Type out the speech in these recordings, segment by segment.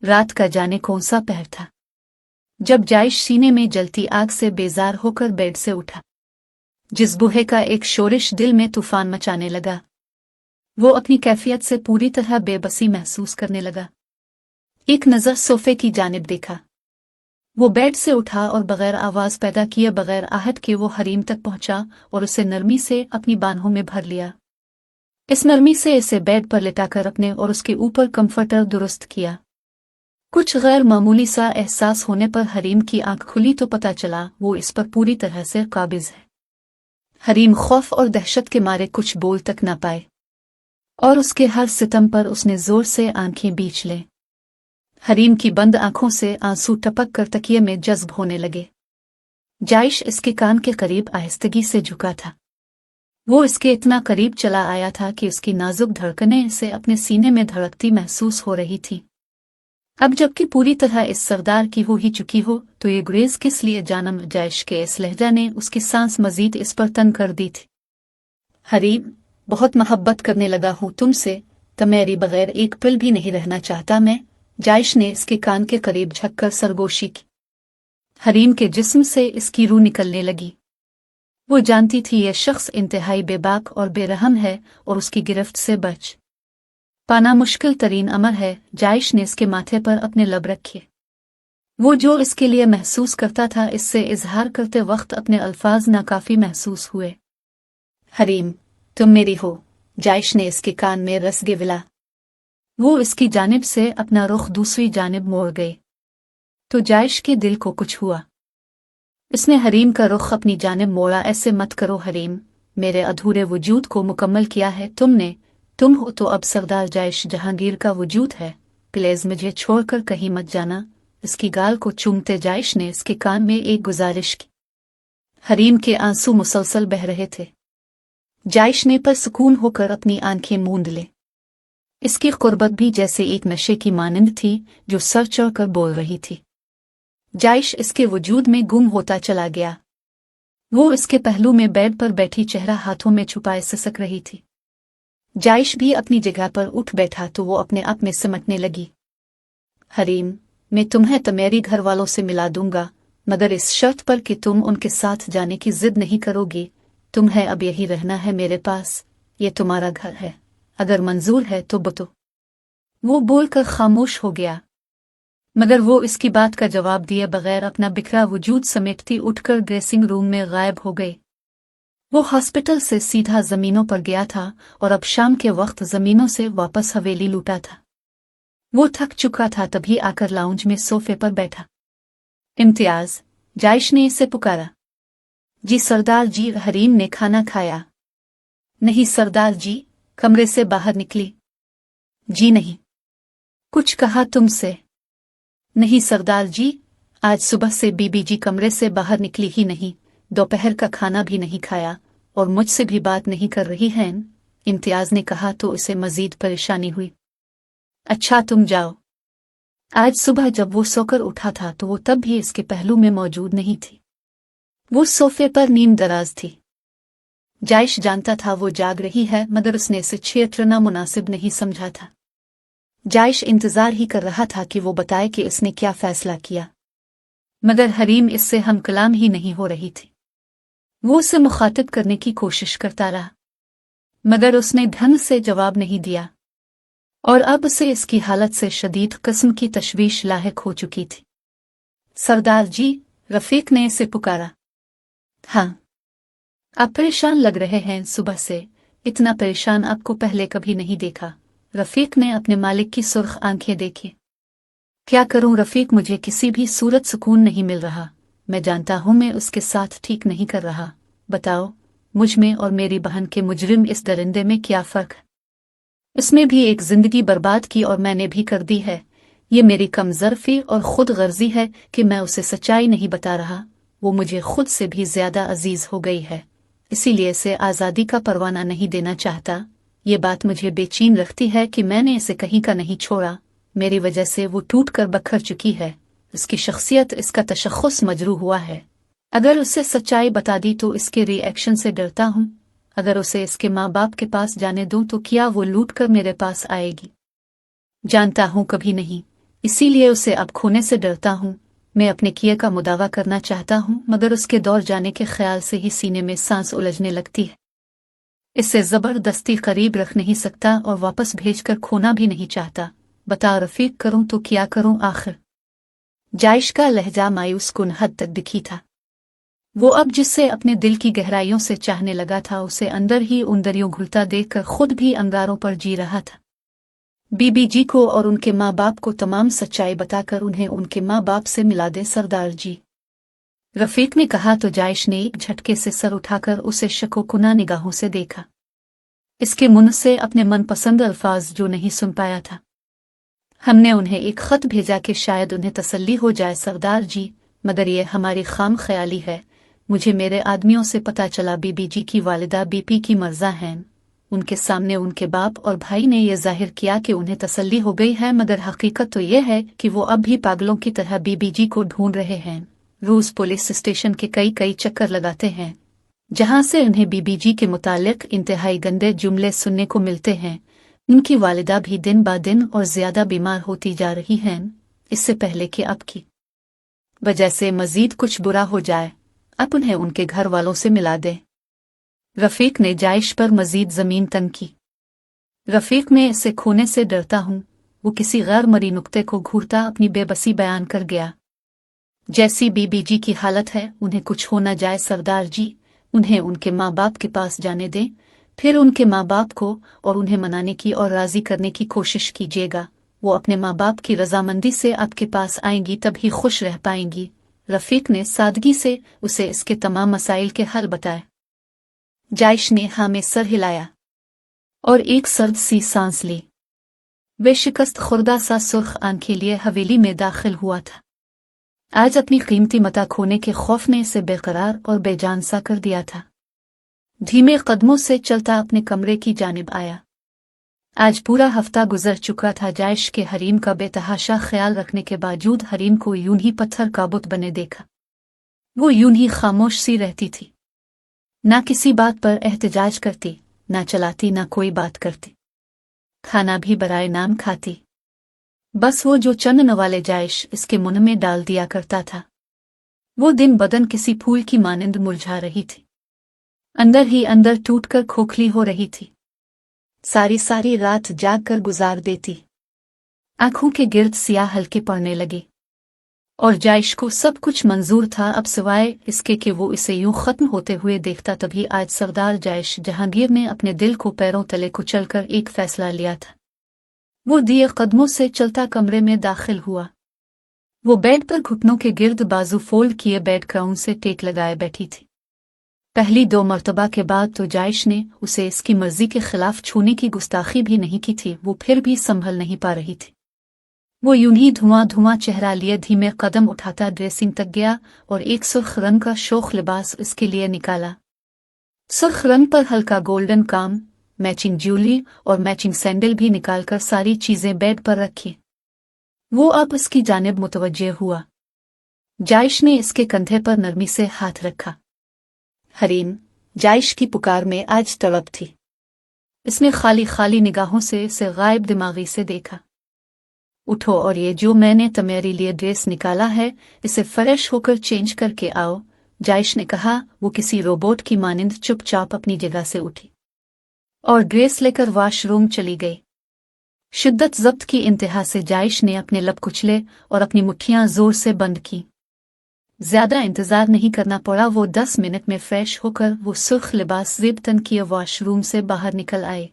रात का जाने कौन सा पहर था जब जायश सीने में जलती आग से बेजार होकर बेड से उठा। जिस बूहे का एक शोरिश दिल में तूफान मचाने लगा, वो अपनी कैफियत से पूरी तरह बेबसी महसूस करने लगा। एक नज़र सोफे की जानिब देखा। वो बेड से उठा और बगैर आवाज पैदा किए, बगैर आहट के वो हरीम तक पहुंचा और उसे नरमी से अपनी बाहों में भर लिया। इस नरमी से इसे बेड पर लिटाकर अपने और उसके ऊपर कंफर्टर दुरुस्त किया। कुछ गैर मामूली सा एहसास होने पर हरीम की आंख खुली तो पता चला वो इस पर पूरी तरह से काबिज है। हरीम खौफ और दहशत के मारे कुछ बोल तक न पाए और उसके हर सितम पर उसने जोर से आंखें बींच ले। हरीम की बंद आंखों से आंसू टपक कर तकिए में जज्ब होने लगे। जायश इसके कान के करीब आहिस्तगी से झुका था। वो इसके इतना करीब चला आया था कि उसकी नाजुक धड़कनें इसे अपने सीने में धड़कती महसूस हो रही थी। अब जबकि पूरी तरह इस सरदार की हो ही चुकी हो तो ये गुरेज किस लिए जानम। जायश के इस लहजा ने उसकी सांस मजीद इस पर तंग कर दी थी। हरीम, बहुत मोहब्बत करने लगा हूँ तुमसे, तुम्हारी बगैर एक पल भी नहीं रहना चाहता मैं। जायश ने इसके कान के करीब झककर सरगोशी की। हरीम के जिस्म से इसकी रूह निकलने लगी। वो जानती थी यह शख्स इंतहाई बेबाक और बेरहम है और उसकी गिरफ्त से बच पाना मुश्किल तरीन अमर है। जायश ने इसके माथे पर अपने लब रखे। वो जो इसके लिए महसूस करता था इससे इजहार करते वक्त अपने अल्फाज नाकाफी महसूस हुए। हरीम, तुम मेरी हो। जायश ने इसके कान में रस गिवला। वो इसकी जानिब से अपना रुख दूसरी जानिब मोड़ गए तो जायश के दिल को कुछ हुआ। इसने हरीम का रुख अपनी जानिब मोड़ा। ऐसे मत करो हरीम, मेरे अधूरे वजूद को मुकम्मल किया है तुमने। तुम हो तो अब सरदार जायश जहांगीर का वजूद है। प्लीज मुझे छोड़कर कहीं मत जाना। इसकी गाल को चूमते जायश ने इसके कान में एक गुजारिश की। हरीम के आंसू मुसलसल बह रहे थे। जायश ने पर सुकून होकर अपनी आंखें मूंद ले। इसकी कुर्बत भी जैसे एक नशे की मानंद थी जो सर चढ़कर बोल रही थी। जायश इसके वजूद में गुम होता चला गया। वो इसके पहलू में बेड पर बैठी चेहरा हाथों में छुपाए सिसक रही थी। जायश भी अपनी जगह पर उठ बैठा तो वो अपने आप में सिमटने लगी। हरीम, मैं तुम्हें तुम्हारी घर वालों से मिला दूंगा, मगर इस शर्त पर कि तुम उनके साथ जाने की जिद नहीं करोगी। तुम्हें अब यही रहना है मेरे पास, ये तुम्हारा घर है। अगर मंजूर है तो बतो। वो बोलकर खामोश हो गया, मगर वो इसकी बात का जवाब दिए बगैर अपना बिखरा वजूद समेटती उठकर ड्रेसिंग रूम में गायब हो गई। वो हॉस्पिटल से सीधा जमीनों पर गया था और अब शाम के वक्त जमीनों से वापस हवेली लूटा था। वो थक चुका था तभी आकर लाउंज में सोफे पर बैठा। इम्तियाज, जायश ने इसे पुकारा। जी सरदार जी। हरीम ने खाना खाया? नहीं सरदार जी। कमरे से बाहर निकली? जी नहीं। कुछ कहा तुमसे? नहीं सरदार जी, आज सुबह से बीबी जी कमरे से बाहर निकली ही नहीं, दोपहर का खाना भी नहीं खाया और मुझसे भी बात नहीं कर रही हैं। इम्तियाज ने कहा तो उसे मजीद परेशानी हुई। अच्छा तुम जाओ। आज सुबह जब वो सोकर उठा था तो वो तब भी इसके पहलू में मौजूद नहीं थी। वो सोफे पर नीम दराज थी। जायश जानता था वो जाग रही है, मगर उसने इसे छेड़ना मुनासिब नहीं समझा था। जायश इंतजार ही कर रहा था कि वो बताए कि इसने क्या फैसला किया, मगर हरीम इससे हम कलाम ही नहीं हो रही थी। वो उसे मुखातिब करने की कोशिश करता रहा, मगर उसने ढंग से जवाब नहीं दिया और अब उसे इसकी हालत से शदीद किस्म की तशवीश लाहिक हो चुकी थी। सरदार जी, रफीक ने इसे पुकारा। हाँ, आप परेशान लग रहे हैं। सुबह से इतना परेशान आपको पहले कभी नहीं देखा। रफीक ने अपने मालिक की सुर्ख आंखें देखी। क्या करूं रफीक, मुझे किसी भी सूरत सुकून नहीं मिल रहा। मैं जानता हूं मैं उसके साथ ठीक नहीं कर रहा। बताओ, मुझ में और मेरी बहन के मुजरिम इस दरिंदे में क्या फर्क है? इसमें भी एक जिंदगी बर्बाद की और मैंने भी कर दी है। ये मेरी कमजरफी और खुद गर्जी है कि मैं उसे सच्चाई नहीं बता रहा। वो मुझे खुद से भी ज्यादा अजीज हो गई है, इसीलिए इसे आज़ादी का परवाना नहीं देना चाहता। ये बात मुझे बेचैन रखती है कि मैंने इसे कहीं का नहीं छोड़ा। मेरी वजह से वो टूट कर बखर चुकी है। इसकी शख्सियत, इसका तशख़्ख़ुस मजरूह हुआ है। अगर उसे सच्चाई बता दी तो इसके रिएक्शन से डरता हूँ। अगर उसे इसके माँ बाप के पास जाने दूँ तो क्या वो लूट कर मेरे पास आएगी? जानता हूँ कभी नहीं। इसीलिए उसे अब खोने से डरता हूँ। मैं अपने किए का मुदावा करना चाहता हूँ, मगर उसके दौर जाने के ख्याल से ही सीने में सांस उलझने लगती है। इससे जबरदस्ती करीब रख नहीं सकता और वापस भेजकर खोना भी नहीं चाहता। बता रफीक, करूं तो क्या करूं आखिर? जायश का लहजा मायूस कुन हद तक दिखी था। वो अब जिससे अपने दिल की गहराइयों से चाहने लगा था, उसे अंदर ही उन दरियों घुलता देखकर खुद भी अंगारों पर जी रहा था। बीबी जी को और उनके माँ बाप को तमाम सच्चाई बताकर उन्हें उनके माँ बाप से मिला दे सरदार जी, रफीक ने कहा तो जायश ने एक झटके से सर उठाकर उसे शकोकुना निगाहों से देखा। इसके मुंह से अपने मनपसंद अल्फाज जो नहीं सुन पाया था। हमने उन्हें एक खत भेजा कि शायद उन्हें तसल्ली हो जाए सरदार जी, मगर ये हमारी खाम ख्याली है। मुझे मेरे आदमियों से पता चला बीबी जी की वालिदा बीपी की मर्जा हैं। उनके सामने उनके बाप और भाई ने यह जाहिर किया कि उन्हें तसल्ली हो गई है, मगर हकीकत तो यह है कि वो अब भी पागलों की तरह बीबी जी को ढूंढ रहे हैं। रोज पुलिस स्टेशन के कई चक्कर लगाते हैं, जहां से उन्हें बीबी जी के मुतालिक इंतहाई गंदे जुमले सुनने को मिलते हैं। उनकी वालिदा भी दिन ब दिन और ज्यादा बीमार होती जा रही हैं। इससे पहले कि अब की वजह से मजीद कुछ बुरा हो जाए, अब उन्हें उनके घर वालों से मिला दे। रफीक ने जायश पर मजीद जमीन तंग की। रफीक में इसे खोने से डरता हूँ, वो किसी गैर मरी नुक्ते को घूरता अपनी बेबसी बयान कर गया। जैसी बीबी जी की हालत है, उन्हें कुछ हो न जाए सरदार जी, उन्हें उनके माँ बाप के पास जाने दें। फिर उनके माँ बाप को और उन्हें मनाने की और राजी करने की कोशिश कीजिएगा। वो अपने माँ बाप की रजामंदी से आपके पास आएंगी, तभी खुश रह पाएंगी। रफीक ने सादगी से उसे इसके तमाम मसाइल के हल बताए। जायश ने हाँ में सर हिलाया और एक सर्द सी सांस ली। वे शिकस्त खुर्दा सा सुर्ख आंखें लिए हवेली में दाखिल हुआ था। आज अपनी कीमती मता खोने के खौफ ने इसे बेकरार और बेजान सा कर दिया था। धीमे कदमों से चलता अपने कमरे की जानिब आया। आज पूरा हफ्ता गुजर चुका था। जायश के हरीम का बेतहाशा ख्याल रखने के बावजूद हरीम को यूं ही पत्थर का बुत बने देखा। वो यूं ही खामोश सी रहती थी, ना किसी बात पर एहतजाज करती, ना चलाती, ना कोई बात करती। खाना भी बराए नाम खाती। बस वो जो चन्न नवाले जायश इसके मुंह में डाल दिया करता था, वो दिन बदन किसी फूल की मानिंद मुरझा रही थी। अंदर ही अंदर टूटकर खोखली हो रही थी। सारी रात जाग कर गुजार देती। आंखों के गिर्द सियाह हल्के पड़ने लगे और जायश को सब कुछ मंजूर था, अब सिवाय इसके कि वो इसे यूं खत्म होते हुए देखता। तभी आज सरदार जायश जहांगीर ने अपने दिल को पैरों तले कुचलकर एक फैसला लिया था। वो दिए कदमों से चलता कमरे में दाखिल हुआ। वो बेड पर घुटनों के गिर्द बाजू फोल्ड किए बेड क्राउन से टेक लगाए बैठी थी। पहली 2 मर्तबा के बाद तो जायश ने उसे इसकी मर्जी के खिलाफ छूने की गुस्ताखी भी नहीं की थी, वो फिर भी संभल नहीं पा रही थी। वो यूं ही धुआं चेहरा लिए धीमे कदम उठाता ड्रेसिंग तक गया और एक सुर्ख रंग का शोख लिबास इसके लिए निकाला। सुर्ख रंग पर हल्का गोल्डन काम, मैचिंग ज्वेलरी और मैचिंग सैंडल भी निकालकर सारी चीजें बेड पर रखी। वो अब इसकी जानिब मुतवज्जे हुआ। जायश ने इसके कंधे पर नरमी से हाथ रखा। हरीम, जायश की पुकार में आज तड़प थी। इसने खाली निगाहों से इसे गायब दिमागी से देखा। उठो और ये जो मैंने तुम्हारे लिए ड्रेस निकाला है, इसे फ्रेश होकर चेंज करके आओ, जायश ने कहा। वो किसी रोबोट की मानिंद चुपचाप अपनी जगह से उठी और ड्रेस लेकर वॉशरूम चली गई। शिद्दत जब्त की इंतहा से जायश ने अपने लब कुचले और अपनी मुट्ठियां जोर से बंद की। ज्यादा इंतजार नहीं करना पड़ा। वो 10 मिनट में फ्रेश होकर वो सुर्ख लिबास जेब तन किए वॉशरूम से बाहर निकल आए।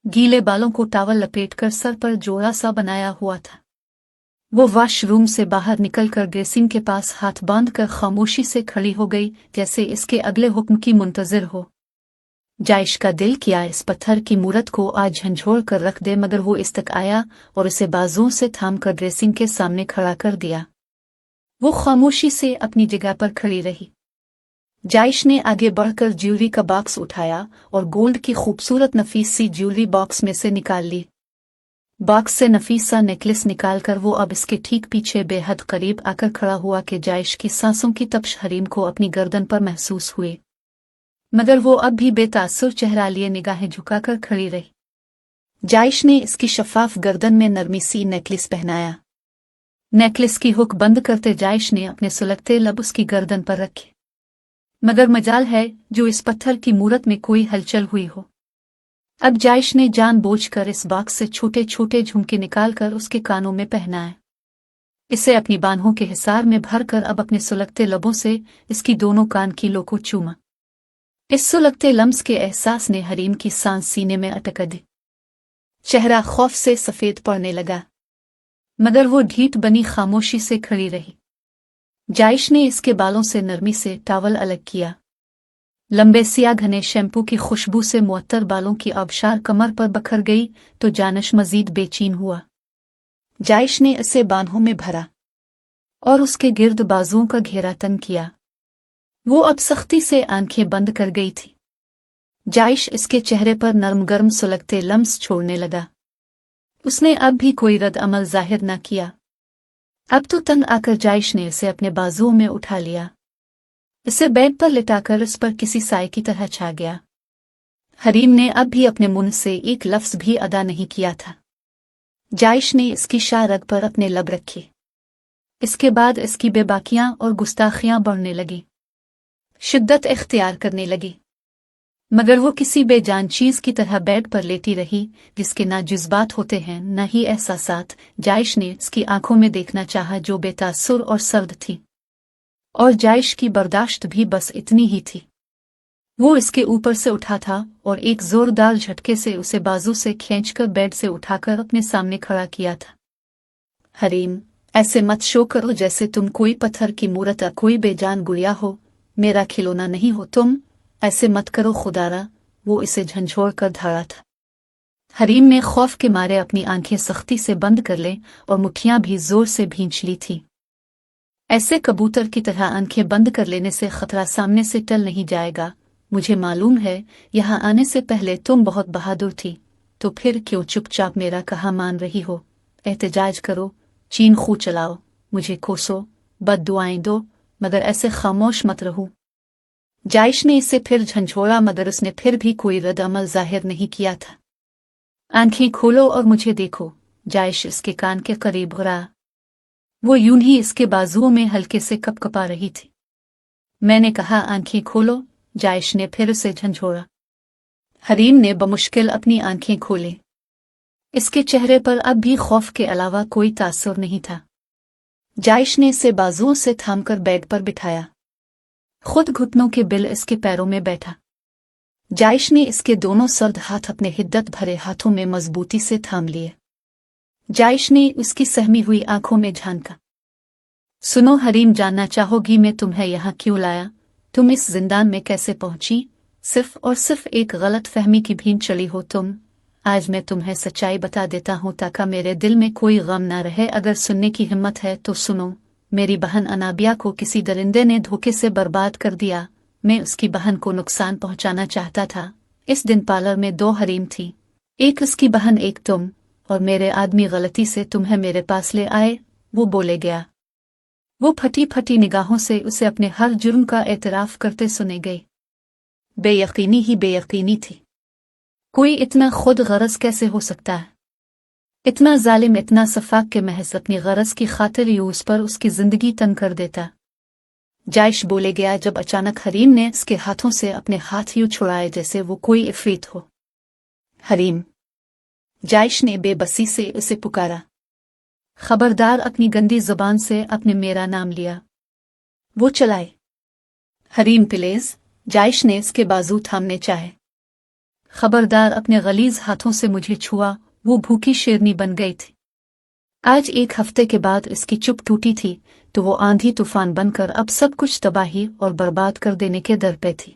गीले बालों को टावल लपेटकर सर पर जोड़ा सा बनाया हुआ था। वो वॉशरूम से बाहर निकलकर ड्रेसिंग के पास हाथ बांधकर खामोशी से खड़ी हो गई, जैसे इसके अगले हुक्म की मुंतजिर हो। जायश का दिल किया इस पत्थर की मूरत को आज झंझोड़ कर रख दे, मगर वो इस तक आया और इसे बाजुओं से थाम कर ड्रेसिंग के सामने खड़ा कर दिया। वो खामोशी से अपनी जगह पर खड़ी रही। जायश ने आगे बढ़कर ज्वेलरी का बॉक्स उठाया और गोल्ड की खूबसूरत नफीस सी ज्वेलरी बॉक्स में से निकाल ली। बॉक्स से नफीस सा नेकलेस निकालकर वो अब इसके ठीक पीछे बेहद करीब आकर खड़ा हुआ कि जायश की सांसों की तपश हरीम को अपनी गर्दन पर महसूस हुई, मगर वो अब भी बेतासुर चेहरा लिए निगाहें झुकाकर खड़ी रही। जायश ने इसकी शफाफ गर्दन में नरमी सी नेकलेस पहनाया। नेकलेस की हुक बंद करते जायश ने अपने सुलगते लब उसकी गर्दन पर रखे। मगर मजाल है जो इस पत्थर की मूरत में कोई हलचल हुई हो। अब जायश ने जानबूझकर इस बॉक्स से छोटे छोटे झुमके निकालकर उसके कानों में पहनाए। इसे अपनी बाहों के हिसार में भरकर अब अपने सुलगते लबों से इसकी दोनों कान की लो को चूमा। इस सुलगते लम्स के एहसास ने हरीम की सांस सीने में अटक दी। चेहरा खौफ से सफेद पड़ने लगा, मगर वो ढीठ बनी खामोशी से खड़ी रही। जायश ने इसके बालों से नरमी से टॉवल अलग किया। लंबे सिया घने शैम्पू की खुशबू से मुअत्तर बालों की आबशार कमर पर बखर गई तो जानश मजीद बेचैन हुआ। जायश ने इसे बाहों में भरा और उसके गिर्द बाजुओं का घेरा तंग किया। वो अब सख्ती से आंखें बंद कर गई थी। जायश इसके चेहरे पर नरम गर्म सुलगते लम्स छोड़ने लगा। उसने अब भी कोई रद्द अमल जाहिर न किया। अब तो तंग आकर जायश ने इसे अपने बाजुओं में उठा लिया। इसे बेड पर लिटाकर इस पर किसी साए की तरह छा गया। हरीम ने अब भी अपने मुंह से एक लफ्ज भी अदा नहीं किया था। जायश ने इसकी शाह रग पर अपने लब रखे। इसके बाद इसकी बेबाकियां और गुस्ताखियां बढ़ने लगी, शिद्दत इख्तियार करने लगी। मगर वो किसी बेजान चीज की तरह बेड पर लेटी रही जिसके ना जज्बात होते हैं न ही एहसासात। जायश ने इसकी आंखों में देखना चाहा जो बेतासुर और सर्द थी, और जायश की बर्दाश्त भी बस इतनी ही थी। वो इसके ऊपर से उठा था और एक जोरदार झटके से उसे बाजू से खींचकर बेड से उठाकर अपने सामने खड़ा किया था। हरीम, ऐसे मत शो करो जैसे तुम कोई पत्थर की मूरत या कोई बेजान गुड़िया हो। मेरा खिलौना नहीं हो तुम। ऐसे मत करो खुदारा। वो इसे झंझोड़ कर धरा था। हरीम ने खौफ के मारे अपनी आंखें सख्ती से बंद कर ले और मुट्ठियां भी जोर से भींच ली थी। ऐसे कबूतर की तरह आंखें बंद कर लेने से खतरा सामने से टल नहीं जाएगा। मुझे मालूम है यहाँ आने से पहले तुम बहुत बहादुर थी, तो फिर क्यों चुपचाप मेरा कहा मान रही हो? एहतजाज करो, चीन खू चलाओ, मुझे कोसो, बद्दुआएं दो, मगर ऐसे खामोश मत रहो। जायश ने इसे फिर झंझोड़ा मगर उसने फिर भी कोई रद्द अमल जाहिर नहीं किया था। आंखें खोलो और मुझे देखो, जायश इसके कान के करीब हो रहा। वो यूं ही इसके बाजुओं में हल्के से कपकपा रही थी। मैंने कहा आंखें खोलो। जायश ने फिर उसे झंझोड़ा। हरीम ने बमुश्किल अपनी आंखें खोले। इसके चेहरे पर अब भी खौफ के अलावा कोई तासुर नहीं था। जायश ने इसे बाजुओं से थामकर बेड पर बिठाया। खुद घुटनों के बिल इसके पैरों में बैठा। जायश ने इसके दोनों सर्द हाथ अपने हिद्दत भरे हाथों में मजबूती से थाम लिए। जायश ने उसकी सहमी हुई आंखों में झांका। सुनो हरीम, जानना चाहोगी मैं तुम्हें यहाँ क्यों लाया? तुम इस जिंदान में कैसे पहुंची? सिर्फ और सिर्फ एक गलत फहमी की भीन चली हो तुम। आज मैं तुम्हें सच्चाई बता देता हूँ ताकि मेरे दिल में कोई गम ना रहे। अगर सुनने की हिम्मत है तो सुनो। मेरी बहन अनाबिया को किसी दरिंदे ने धोखे से बर्बाद कर दिया। मैं उसकी बहन को नुकसान पहुंचाना चाहता था। इस दिन पार्लर में 2 हरीम थी, एक उसकी बहन एक तुम, और मेरे आदमी गलती से तुम्हें मेरे पास ले आए। वो बोले गया। वो फटी फटी निगाहों से उसे अपने हर जुर्म का एतराफ करते सुने गए। बेयकीनी ही बेयकीनी थी। कोई इतना खुद गरज कैसे हो सकता है? इतना जालिम, इतना सफाक के महज अपनी गरज की खातिर ही उस पर उसकी जिंदगी तंग कर देता। जायश बोले गया जब अचानक हरीम ने उसके हाथों से अपने हाथ यूं छुड़ाए जैसे वो कोई इफरीत हो। हरीम, जायश ने बेबसी से उसे पुकारा। खबरदार, अपनी गंदी जुबान से अपने मेरा नाम लिया। वो चलाए। हरीम प्लीज। जायश ने इसके बाजू थामने चाहे। खबरदार, अपने गलीज हाथों से मुझे छुआ। वो भूखी शेरनी बन गई थी। आज 1 हफ्ते के बाद इसकी चुप टूटी थी तो वो आंधी तूफान बनकर अब सब कुछ तबाही और बर्बाद कर देने के दर पे थी।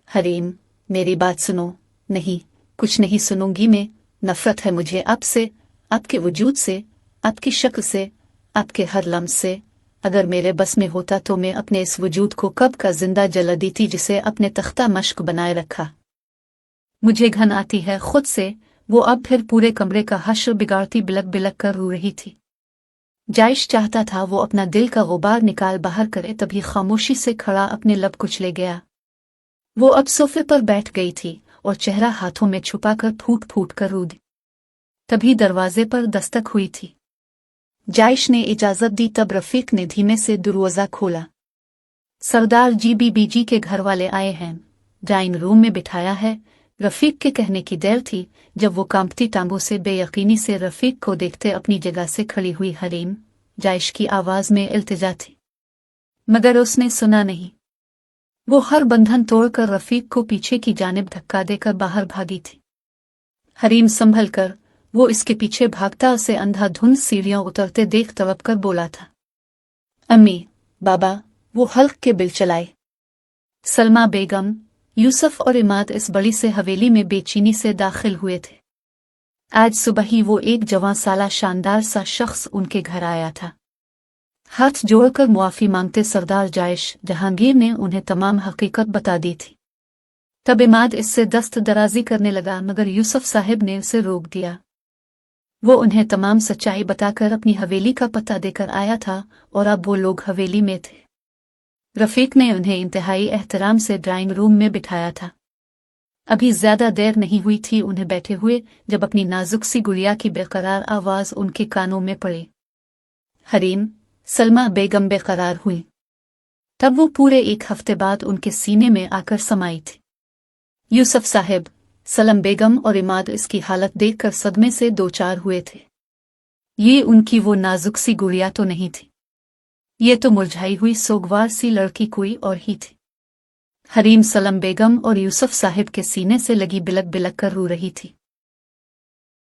हरीम, मेरी बात सुनो। नहीं, कुछ नहीं सुनूंगी मैं। नफरत है मुझे आपसे, आपके वजूद से, आपकी शक्ल से, आपके हर लम्स से। अगर मेरे बस में होता तो मैं अपने इस वजूद को कब का जिंदा जला देती जिसे अपने तख्ता मश्क बनाए रखा। मुझे घन आती है खुद से। वो अब फिर पूरे कमरे का हश्र बिगाड़ती बिलक बिलक कर रो रही थी। जायश चाहता था वो अपना दिल का गुबार निकाल बाहर करे, तभी खामोशी से खड़ा अपने लब कुचले गया। वो अब सोफे पर बैठ गई थी और चेहरा हाथों में छुपाकर फूट फूट कर रो दी। तभी दरवाजे पर दस्तक हुई थी। जायश ने इजाजत दी तब रफीक ने धीमे से दरवाजा खोला। सरदार जी बीबी के घर वाले आए हैं, ड्राइंग रूम में बिठाया है। रफीक के कहने की देर थी जब वो कांपती टांगों से बेयकीनी से रफीक को देखते अपनी जगह से खड़ी हुई। हरीम, जायश की आवाज में इल्तिजा थी, मगर उसने सुना नहीं। वो हर बंधन तोड़कर रफीक को पीछे की जानिब धक्का देकर बाहर भागी थी। हरीम संभल कर वो इसके पीछे भागता उसे अंधाधुंध सीढ़ियां उतरते देख तड़प कर बोला था, अम्मी, बाबा। वो हल्क के बिल चलाए। सलमा बेगम, यूसुफ और इमाद इस बड़ी से हवेली में बेचैनी से दाखिल हुए थे। आज सुबह ही वो एक जवां साला शानदार सा शख्स उनके घर आया था। हाथ जोड़कर मुआफी मांगते सरदार जायश जहांगीर ने उन्हें तमाम हकीकत बता दी थी। तब इमाद इससे दस्त दराजी करने लगा, मगर यूसुफ साहिब ने उसे रोक दिया। वो उन्हें तमाम सच्चाई बताकर अपनी हवेली का पता देकर आया था और अब वो लोग हवेली में थे। रफीक ने उन्हें इंतहाई एहतराम से ड्राइंग रूम में बिठाया था। अभी ज्यादा देर नहीं हुई थी उन्हें बैठे हुए जब अपनी नाजुक सी गुड़िया की बेकरार आवाज उनके कानों में पड़ी। हरीम, सलमा बेगम बेकरार हुई। तब वो पूरे एक हफ्ते बाद उनके सीने में आकर समाई थी। यूसुफ साहिब, सलम बेगम और इमाद इसकी हालत देखकर सदमे से दो चार हुए थे। ये उनकी वो नाजुक सी गुड़िया तो नहीं थी, ये तो मुरझाई हुई सोगवार सी लड़की कोई और ही थी। हरीम सलम बेगम और यूसुफ साहिब के सीने से लगी बिलक बिलक कर रो रही थी।